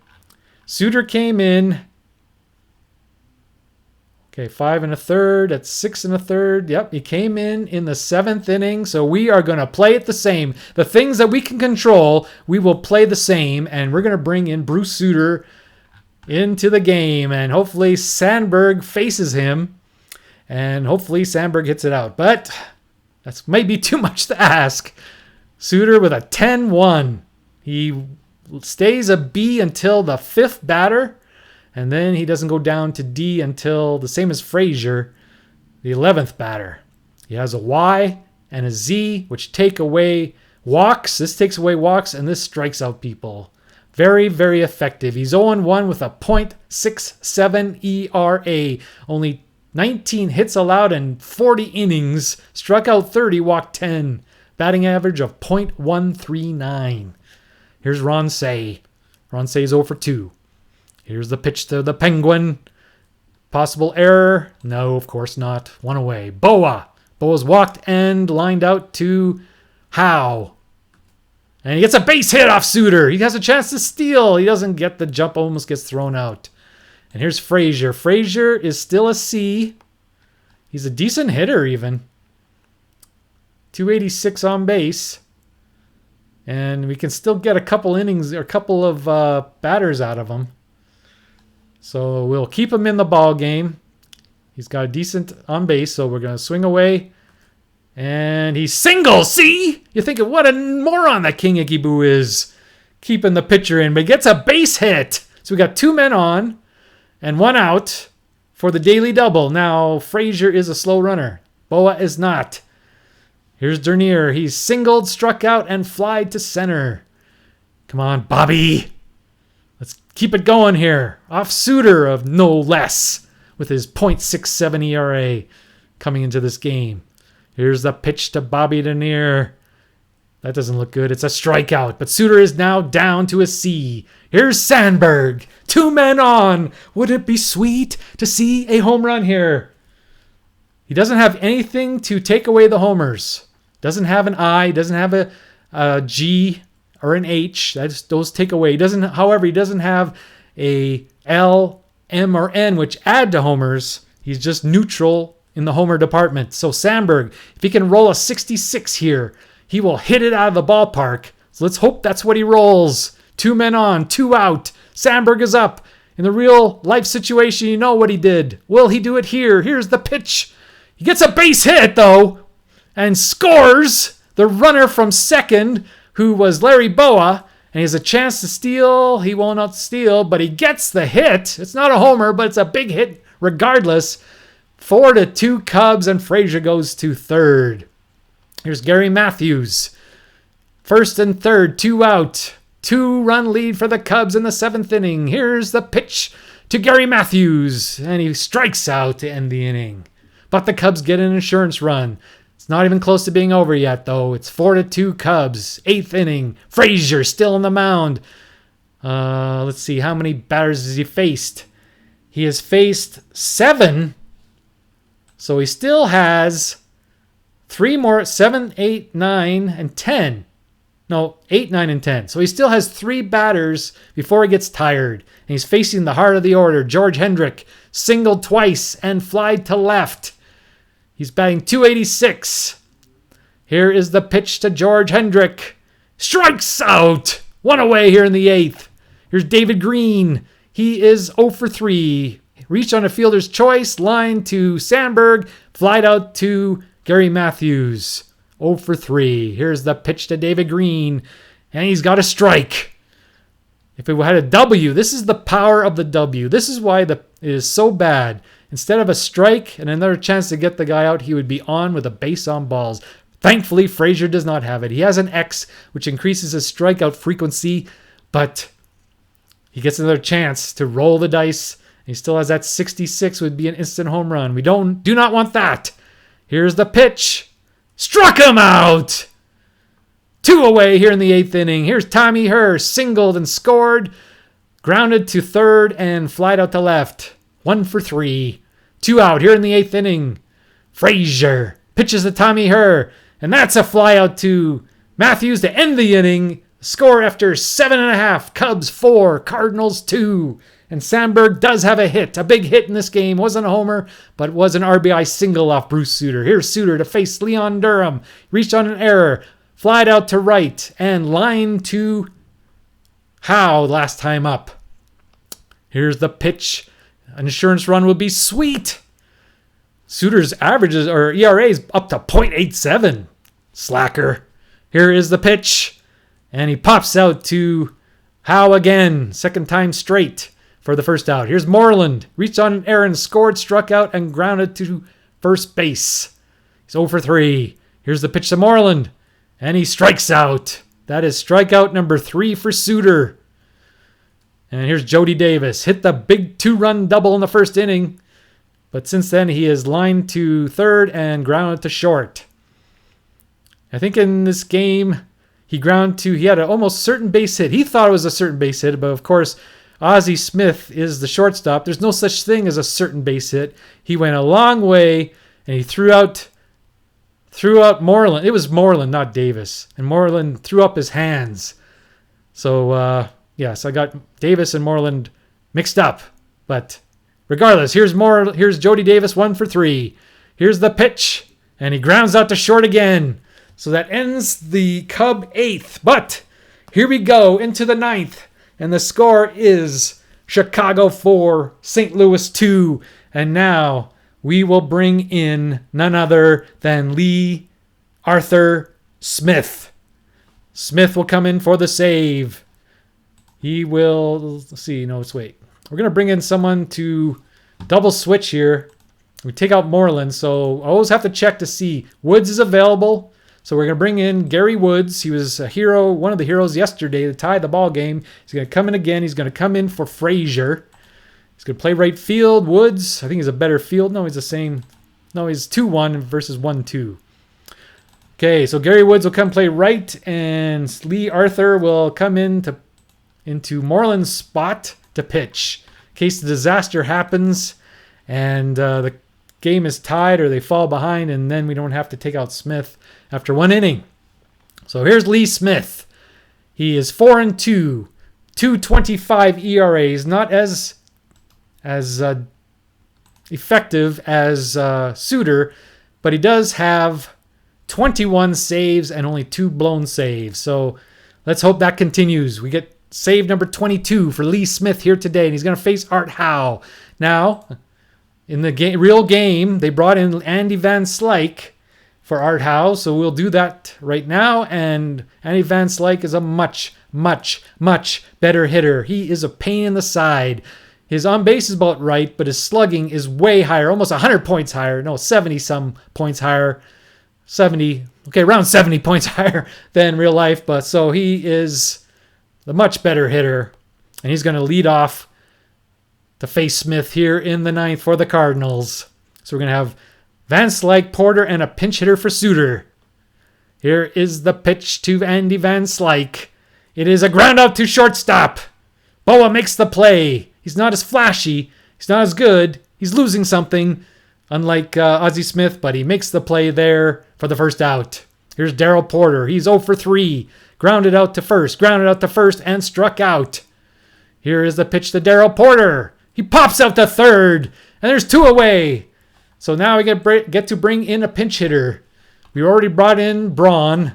Suter came in. Okay, 5 1/3. That's 6 1/3. Yep, he came in the 7th inning. So we are going to play it the same. The things that we can control, we will play the same. And we're going to bring in Bruce Suter into the game. And hopefully Sandberg faces him. And hopefully Sandberg hits it out. But that's maybe too much to ask. Suter with a 10-1. He stays a B until the 5th batter. And then he doesn't go down to D until the same as Frazier, the 11th batter. He has a Y and a Z, which take away walks. This takes away walks, and this strikes out people. Very, very effective. He's 0-1 with a .67 ERA. Only 19 hits allowed in 40 innings. Struck out 30, walked 10. Batting average of .139. Here's Ron Say. Ron Say's 0 for 2. Here's the pitch to the Penguin. Possible error? No, of course not. 1 away. Boa. Boa's walked and lined out to Howe. And he gets a base hit off Suter. He has a chance to steal. He doesn't get the jump, almost gets thrown out. And here's Frazier. Frazier is still a C. He's a decent hitter even. 286 on base. And we can still get a couple innings or a couple of batters out of him. So we'll keep him in the ball game. He's got a decent on base, so we're going to swing away. And he's single. See? You're thinking, what a moron that King Ikeboo is. Keeping the pitcher in, but he gets a base hit. So we got 2 men on and 1 out for the daily double. Now, Frazier is a slow runner. Boa is not. Here's Dernier. He's singled, struck out, and flied to center. Come on, Bobby. Let's keep it going here. Off Suter of no less with his .67 ERA coming into this game. Here's the pitch to Bobby Dernier. That doesn't look good. It's a strikeout, but Suter is now down to a C. Here's Sandberg. 2 men on. Would it be sweet to see a home run here? He doesn't have anything to take away the homers. Doesn't have an I, doesn't have a G or an H. Those take away. However, he doesn't have a L, M, or N, which add to homers. He's just neutral in the homer department. So Sandberg, if he can roll a 66 here, he will hit it out of the ballpark. So let's hope that's what he rolls. 2 men on, 2 out. Sandberg is up. In the real life situation, you know what he did. Will he do it here? Here's the pitch. He gets a base hit, though, and scores. The runner from second, who was Larry Boa, and he has a chance to steal. He will not steal, but he gets the hit. It's not a homer, but it's a big hit regardless. 4-2 Cubs, and Frazier goes to third. Here's Gary Matthews. First and third, 2 out. 2-run lead for the Cubs in the 7th inning. Here's the pitch to Gary Matthews, and he strikes out to end the inning. But the Cubs get an insurance run. It's not even close to being over yet, though. It's 4-2 Cubs. 8th inning. Frazier still on the mound. Let's see. How many batters has he faced? He has faced 7. So he still has 3 more. 7, 8, 9, and 10. No, 8, 9, and 10. So he still has 3 batters before he gets tired. And he's facing the heart of the order. George Hendrick singled twice and flied to left. He's batting .286. Here is the pitch to George Hendrick. Strikes out. 1 away here in the 8th. Here's David Green. He is 0 for 3. Reached on a fielder's choice. Line to Sandberg. Flied out to Gary Matthews. 0 for 3. Here's the pitch to David Green. And he's got a strike. If it had a W, this is the power of the W. This is why it is so bad. Instead of a strike and another chance to get the guy out, he would be on with a base on balls. Thankfully, Frazier does not have it. He has an X, which increases his strikeout frequency, but he gets another chance to roll the dice. He still has that 66, would be an instant home run. We do not want that. Here's the pitch. Struck him out. 2 away here in the 8th inning. Here's Tommy Herr, singled and scored. Grounded to third and flied out to left. 1 for 3. 2 out here in the 8th inning. Frazier pitches to Tommy Herr. And that's a fly out to Matthews to end the inning. Score after 7.5. Cubs 4, Cardinals 2. And Sandberg does have a hit. A big hit in this game. Wasn't a homer, but was an RBI single off Bruce Sutter. Here's Sutter to face Leon Durham. Reached on an error. Flied out to right. And line to Howe last time up. Here's the pitch. An insurance run would be sweet. Sutter's averages or ERA is up to .87. Slacker. Here is the pitch. And he pops out to Howe again. Second time straight for the first out. Here's Moreland. Reached on an error and scored, struck out, and grounded to first base. He's 0 for 3. Here's the pitch to Moreland. And he strikes out. That is strikeout number 3 for Sutter. And here's Jody Davis. Hit the big 2-run double in the first inning. But since then, he is lined to third and grounded to short. I think in this game, he had an almost certain base hit. He thought it was a certain base hit, but of course, Ozzie Smith is the shortstop. There's no such thing as a certain base hit. He went a long way, and he threw out Moreland. It was Moreland, not Davis. And Moreland threw up his hands. So, yes, I got Davis and Moreland mixed up. But regardless, here's Jody Davis, 1 for 3. Here's the pitch, and he grounds out to short again. So that ends the Cub 8th. But here we go into the 9th. And the score is Chicago 4, St. Louis 2. And now we will bring in none other than Lee Arthur Smith. Smith will come in for the save. He will, let's see, no, let's wait. We're going to bring in someone to double switch here. We take out Moreland, so I always have to check to see. Woods is available, so we're going to bring in Gary Woods. He was a hero, one of the heroes yesterday to tie the ball game. He's going to come in again. He's going to come in for Frazier. He's going to play right field. Woods, I think he's a better field. No, he's the same. No, he's 2-1 versus 1-2. Okay, so Gary Woods will come play right, and Lee Arthur will come into Moreland's spot to pitch. In case the disaster happens and the game is tied or they fall behind, and then we don't have to take out Smith after 1 inning. So here's Lee Smith. He is 4-2, 2.25 ERA. He's not as effective as Sutter, but he does have 21 saves and only 2 blown saves. So let's hope that continues. We get save number 22 for Lee Smith here today, and he's going to face Art Howe. Now, in the real game, they brought in Andy Van Slyke for Art Howe, so we'll do that right now. And Andy Van Slyke is a much, much, much better hitter. He is a pain in the side. His on-base is about right, but his slugging is way higher, almost 100 points higher. No, 70-some points higher. 70, okay, around 70 points higher than real life. But so he is the much better hitter, and he's going to lead off to face Smith here in the 9th for the Cardinals. So we're going to have Van Slyke, Porter, and a pinch hitter for Sutter. Here is the pitch to Andy Van Slyke. It is a ground out to shortstop. Boa makes the play. He's not as flashy. He's not as good. He's losing something, unlike Ozzie Smith, but he makes the play there for the first out. Here's Darrell Porter. He's 0 for 3. Grounded out to first, and struck out. Here is the pitch to Darrell Porter. He pops out to third, and there's 2 away. So now we get to bring in a pinch hitter. We already brought in Braun.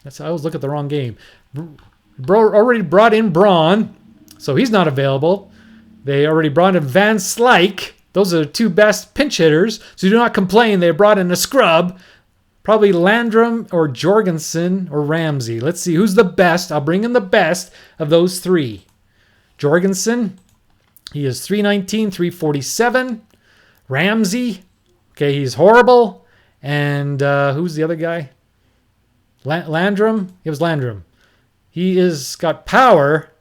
I always look at the wrong game. Already brought in Braun, so he's not available. They already brought in Van Slyke. Those are the two best pinch hitters, so do not complain. They brought in a scrub. Probably Landrum or Jorgensen or Ramsey. Let's see who's the best. I'll bring in the best of those three. Jorgensen, he is 319, 347. Ramsey, okay, he's horrible. And who's the other guy? Landrum? It was Landrum. He is got power.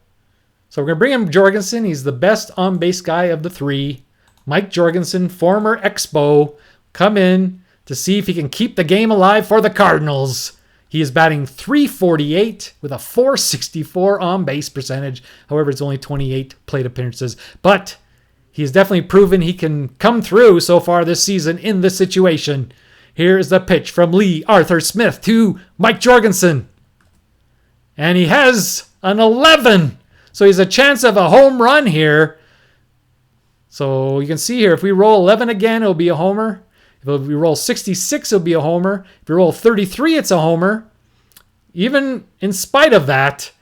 So we're going to bring in Jorgensen. He's the best on-base guy of the three. Mike Jorgensen, former Expo, come in to see if he can keep the game alive for the Cardinals. He is batting .348 with a .464 on-base percentage. However, it's only 28 plate appearances. But he has definitely proven he can come through so far this season in this situation. Here is the pitch from Lee Arthur Smith to Mike Jorgensen. And he has an 11. So he has a chance of a home run here. So you can see here, if we roll 11 again, it'll be a homer. If we roll 66, it'll be a homer. If we roll 33, it's a homer. Even in spite of that,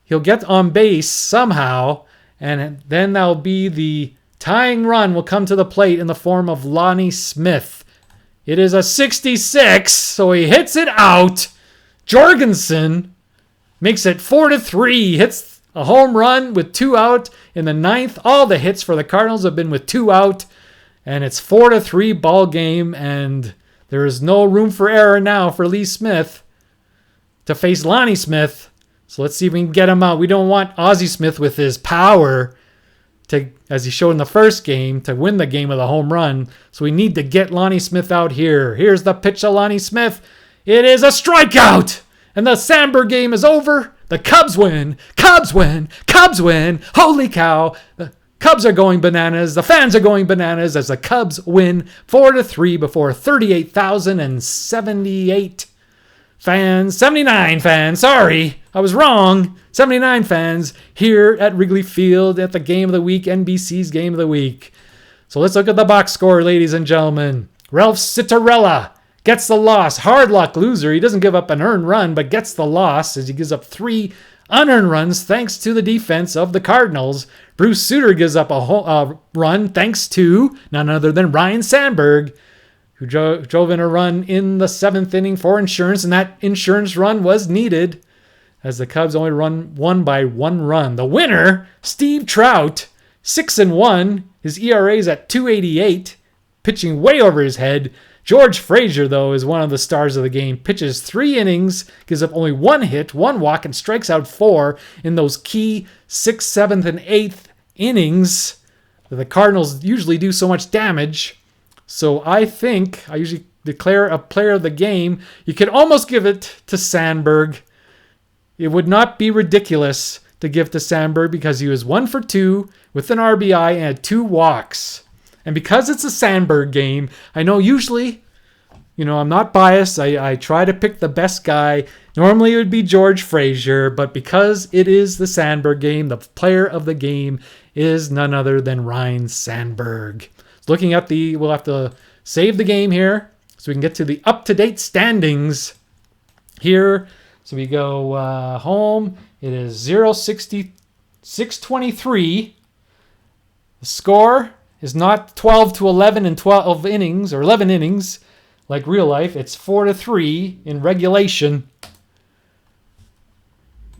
he'll get on base somehow. And then that'll be the tying run will come to the plate in the form of Lonnie Smith. It is a 66, so he hits it out. Jorgensen makes it 4-3, hits a home run with 2 out in the 9th. All the hits for the Cardinals have been with 2 out. And it's 4-3 ball game, and there is no room for error now for Lee Smith to face Lonnie Smith. So let's see if we can get him out. We don't want Ozzie Smith with his power to, as he showed in the first game, to win the game with a home run. So we need to get Lonnie Smith out here. Here's the pitch to Lonnie Smith. It is a strikeout, and the Sandberg game is over. The Cubs win. Cubs win. Cubs win. Holy cow. Cubs are going bananas. The fans are going bananas as the Cubs win 4-3 before 38,078 fans. 79 fans. Sorry, I was wrong. 79 fans here at Wrigley Field at the game of the week, NBC's game of the week. So let's look at the box score, ladies and gentlemen. Ralph Citarella gets the loss. Hard luck loser. He doesn't give up an earned run, but gets the loss as he gives up 3 unearned runs thanks to the defense of the Cardinals. Bruce Sutter gives up a run thanks to none other than Ryne Sandberg, who drove in a run in the 7th inning for insurance, and that insurance run was needed as the Cubs only won by 1 run. The winner, Steve Trout, 6-1. His ERA is at 2.88, pitching way over his head. George Frazier, though, is one of the stars of the game. Pitches 3 innings, gives up only 1 hit, 1 walk, and strikes out 4 in those key 6th, 7th, and 8th innings that the Cardinals usually do so much damage. So I think I usually declare a player of the game. You could almost give it to Sandberg. It would not be ridiculous to give to Sandberg because he was 1 for 2 with an RBI and had 2 walks. And because it's a Sandberg game, I know usually, I'm not biased. I try to pick the best guy. Normally it would be George Frazier, but because it is the Sandberg game, the player of the game is none other than Ryne Sandberg. Looking at we'll have to save the game here so we can get to the up-to-date standings here. So we go home. It is 623. The score is not 12-11 in 12 innings or 11 innings like real life. It's 4-3 in regulation.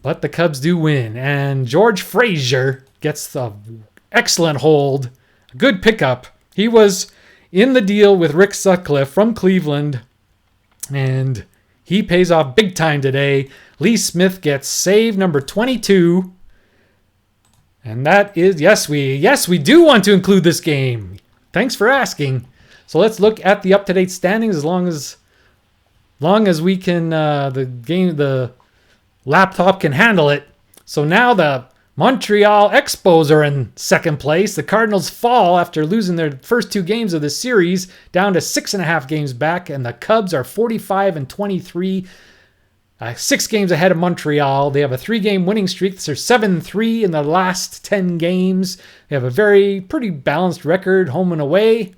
But the Cubs do win. And George Frazier gets the excellent hold. A good pickup. He was in the deal with Rick Sutcliffe from Cleveland. And he pays off big time today. Lee Smith gets save number 22. And that is, yes, we do want to include this game. Thanks for asking. So let's look at the up-to-date standings as long as we can, the laptop can handle it. So now the Montreal Expos are in second place. The Cardinals fall after losing their first 2 games of the series down to 6.5 games back. And the Cubs are 45-23. 6 games ahead of Montreal. They have a 3-game winning streak. They're 7-3 in the last 10 games. They have a pretty balanced record, home and away.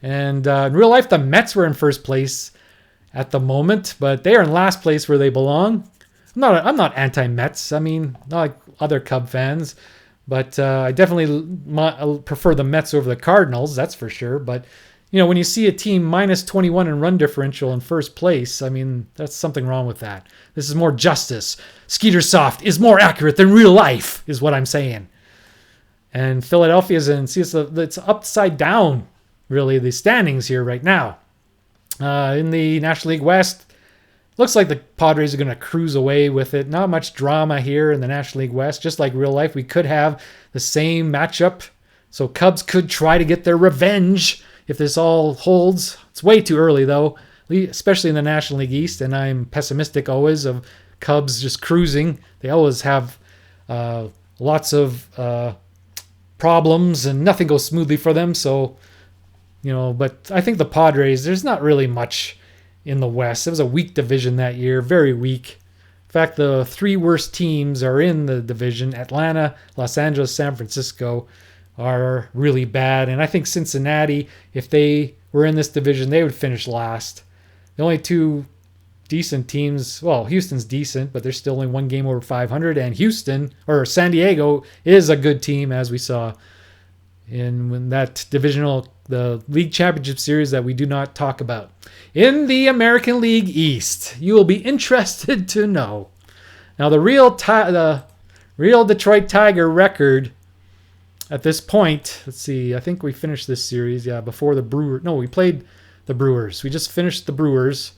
And in real life, the Mets were in first place at the moment, but they are in last place where they belong. I'm not anti-Mets. I mean, not like other Cub fans, but I definitely prefer the Mets over the Cardinals. That's for sure. But when you see a team minus 21 in run differential in first place, I mean, that's something wrong with that. This is more justice. Skeetersoft is more accurate than real life, is what I'm saying. And Philadelphia's in. See, it's upside down, really, the standings here right now. In the National League West, looks like the Padres are going to cruise away with it. Not much drama here in the National League West. Just like real life, we could have the same matchup. So Cubs could try to get their revenge if this all holds. It's way too early, though, especially in the National League East. And I'm pessimistic always of Cubs just cruising. They always have lots of problems and nothing goes smoothly for them. So, but I think the Padres, there's not really much in the West. It was a weak division that year, very weak. In fact, the 3 worst teams are in the division. Atlanta, Los Angeles, San Francisco are really bad. And I think Cincinnati, if they were in this division, they would finish last. The only 2 decent teams, well, Houston's decent, but they're still only 1 game over 500. And San Diego is a good team, as we saw in that the league championship series that we do not talk about. In the American League East, you will be interested to know. Now, the real Detroit Tiger record at this point, let's see, I think we finished this series, before the Brewers. No, we played the Brewers. We just finished the Brewers.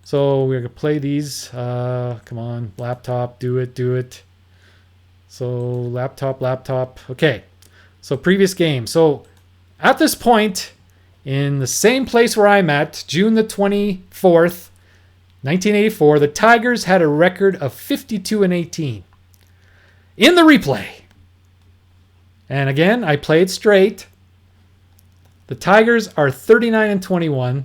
So we're going to play these. Come on, laptop, do it. So laptop. Okay, so previous game. So at this point, in the same place where I'm at, June the 24th, 1984, the Tigers had a record of 52-18. In the replay, and again, I played straight, the Tigers are 39-21.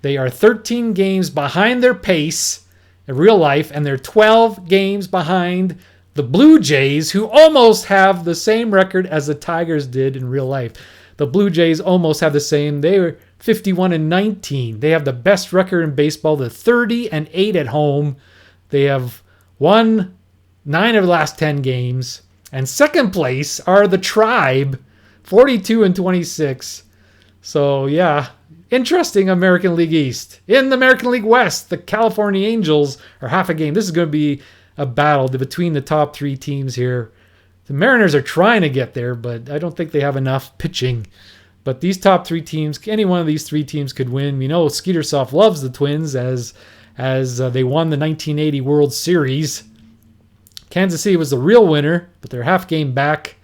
They are 13 games behind their pace in real life, and they're 12 games behind the Blue Jays, who almost have the same record as the Tigers did in real life. The Blue Jays almost have the same. They were 51-19. They have the best record in baseball. They're 30-8 at home. They have won 9 of the last 10 games. And second place are the Tribe, 42-26. So, yeah, interesting American League East. In the American League West, the California Angels are half a game. This is going to be a battle between the top 3 teams here. The Mariners are trying to get there, but I don't think they have enough pitching. But these top 3 teams, any one of these 3 teams could win. We know Skeetersoft loves the Twins as they won the 1980 World Series. Kansas City was the real winner, but they're half game back.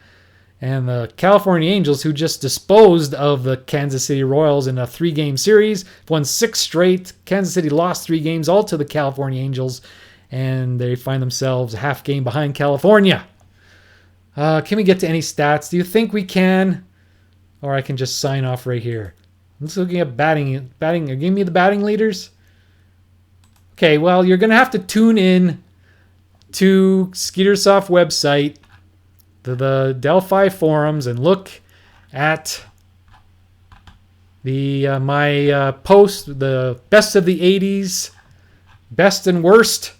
And the California Angels, who just disposed of the Kansas City Royals in a 3-game series, won 6 straight. Kansas City lost 3 games all to the California Angels, and they find themselves a half game behind California. Can we get to any stats? Do you think we can? Or I can just sign off right here. I'm just looking at batting. Give me the batting leaders. Okay, well, you're going to have to tune in to Skeetersoft website, the Delphi forums, and look at my post, the best of the 80s, best and worst.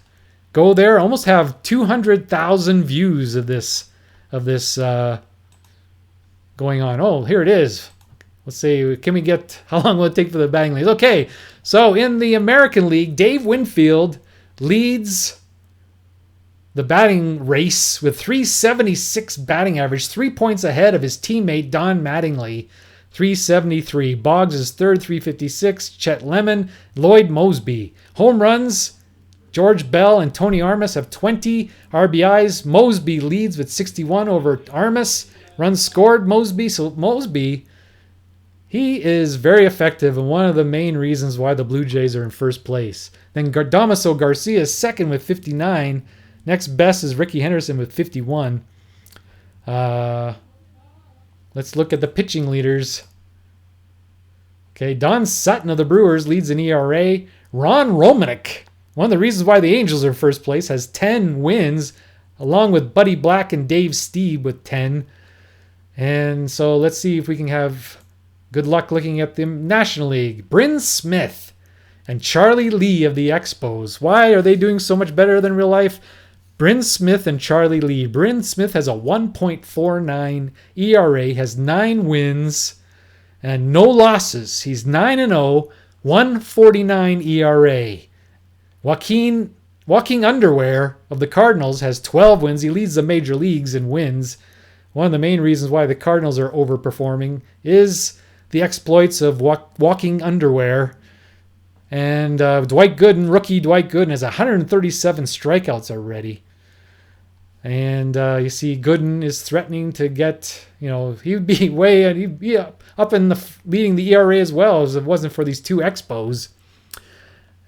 Go there. Almost have 200,000 views of this going on. Oh, here it is. Let's see. How long will it take for the batting leads? Okay. So in the American League, Dave Winfield leads the batting race with 376 batting average, 3 points ahead of his teammate Don Mattingly, 373. Boggs is third, 356. Chet Lemon, Lloyd Mosby. Home runs, George Bell and Tony Armas have 20 RBIs. Mosby leads with 61 over Armas. Runs scored, Mosby. So Mosby, he is very effective and one of the main reasons why the Blue Jays are in first place. Then Damaso Garcia is second with 59. Next best is Ricky Henderson with 51. Let's look at the pitching leaders. Okay, Don Sutton of the Brewers leads in ERA. Ron Romanek, one of the reasons why the Angels are in first place, has 10 wins, along with Buddy Black and Dave Stieb with 10. And so let's see if we can have Good luck looking at the National League. Bryn Smith and Charlie Lee of the Expos. Why are they doing so much better than real life? Bryn Smith and Charlie Lee. Bryn Smith has a 1.49 ERA, has 9 wins and no losses. He's 9-0, 1.49 ERA. Walking Underwear of the Cardinals has 12 wins. He leads the major leagues in wins. One of the main reasons why the Cardinals are overperforming is the exploits of Walking Underwear. And rookie Dwight Gooden has 137 strikeouts already. And you see Gooden is threatening to get, he'd be up in the leading the ERA as well as it wasn't for these two Expos.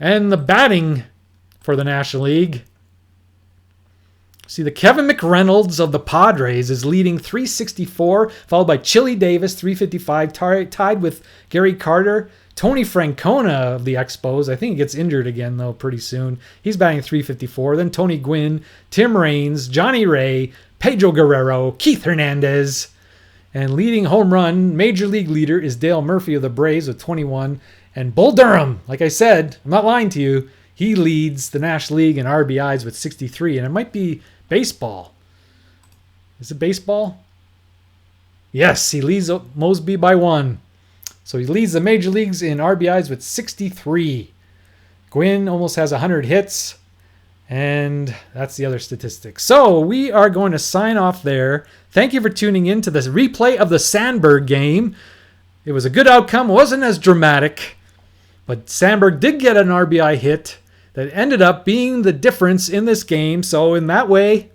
And the batting for the National League. See, the Kevin McReynolds of the Padres is leading 364, followed by Chili Davis, 355, tied with Gary Carter. Tony Francona of the Expos, I think he gets injured again, though, pretty soon. He's batting 354. Then Tony Gwynn, Tim Raines, Johnny Ray, Pedro Guerrero, Keith Hernandez. And leading home run, major league leader, is Dale Murphy of the Braves with 21. And Bull Durham, like I said, I'm not lying to you, he leads the National League in RBIs with 63. And it might be baseball. Is it baseball? Yes, he leads Mosby by 1. So he leads the major leagues in RBIs with 63. Gwynn almost has 100 hits. And that's the other statistics. So we are going to sign off there. Thank you for tuning in to this replay of the Sandberg game. It was a good outcome. It wasn't as dramatic. But Sandberg did get an RBI hit that ended up being the difference in this game. So in that way,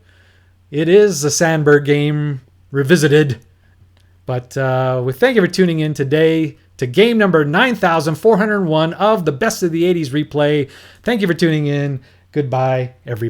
it is the Sandberg game revisited. But we thank you for tuning in today to game number 9,401 of the Best of the 80s replay. Thank you for tuning in. Goodbye, everybody.